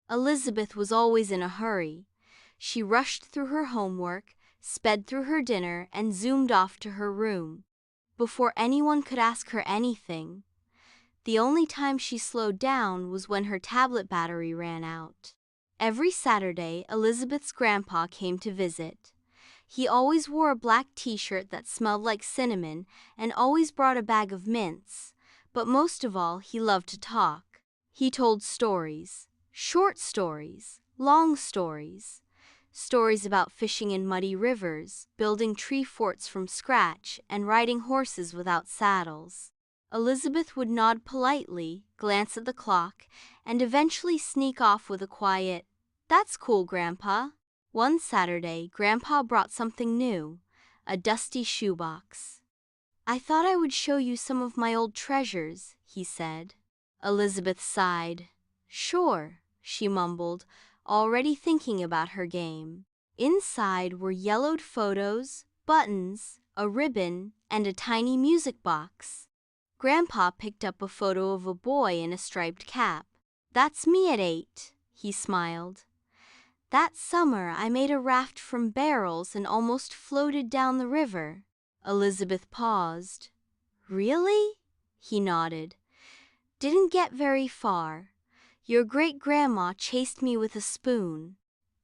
Elizabeth was always in a hurry. She rushed through her homework, sped through her dinner, and zoomed off to her room before anyone could ask her anything. The only time she slowed down was when her tablet battery ran out. Every Saturday, Elizabeth's grandpa came to visit. He always wore a black t-shirt that smelled like cinnamon and always brought a bag of mints. But most of all, he loved to talk. He told stories, short stories, long stories. Stories about fishing in muddy rivers, building tree forts from scratch, and riding horses without saddles. Elizabeth would nod politely, glance at the clock, and eventually sneak off with a quiet, "That's cool, Grandpa." One Saturday, Grandpa brought something new, a dusty shoebox. "I thought I would show you some of my old treasures," he said. Elizabeth sighed. "Sure," she mumbled, already thinking about her game. Inside were yellowed photos, buttons, a ribbon, and a tiny music box. Grandpa picked up a photo of a boy in a striped cap. "That's me at 8, he smiled. "That summer I made a raft from barrels and almost floated down the river." Elizabeth paused. "Really?" He nodded. "Didn't get very far. Your great-grandma chased me with a spoon."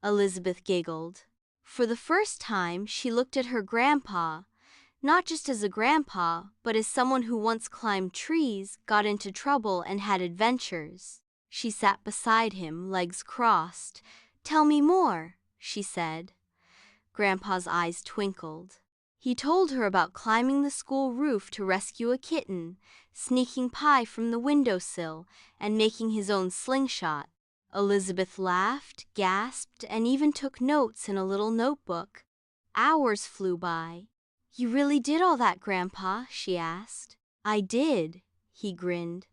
Elizabeth giggled. For the first time, she looked at her grandpa, not just as a grandpa, but as someone who once climbed trees, got into trouble, and had adventures. She sat beside him, legs crossed. "Tell me more," she said. Grandpa's eyes twinkled. He told her about climbing the school roof to rescue a kitten, sneaking pie from the windowsill, and making his own slingshot. Elizabeth laughed, gasped, and even took notes in a little notebook. Hours flew by. "You really did all that, Grandpa?" she asked. "I did," he grinned.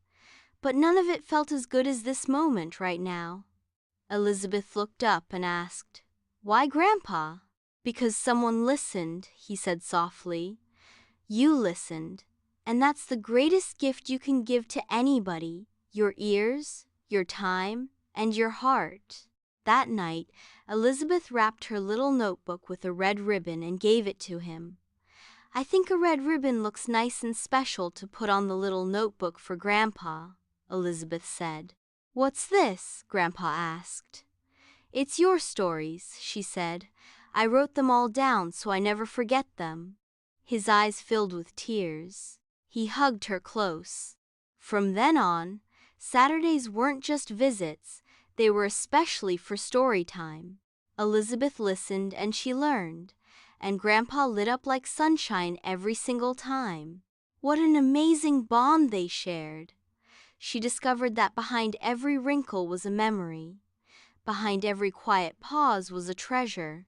"But none of it felt as good as this moment right now." Elizabeth looked up and asked, "Why, Grandpa?" "Because someone listened," he said softly. "You listened. And that's the greatest gift you can give to anybody, your ears, your time, and your heart." That night, Elizabeth wrapped her little notebook with a red ribbon and gave it to him. "I think a red ribbon looks nice and special to put on the little notebook for Grandpa," Elizabeth said. "What's this?" Grandpa asked. "It's your stories," she said. "I wrote them all down so I never forget them." His eyes filled with tears. He hugged her close. From then on, Saturdays weren't just visits, they were especially for story time. Elizabeth listened and she learned, and Grandpa lit up like sunshine every single time. What an amazing bond they shared! She discovered that behind every wrinkle was a memory. Behind every quiet pause was a treasure.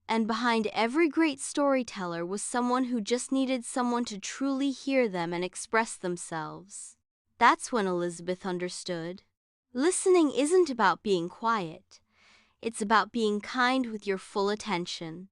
And behind every great storyteller was someone who just needed someone to truly hear them and express themselves. That's when Elizabeth understood. Listening isn't about being quiet. It's about being kind with your full attention.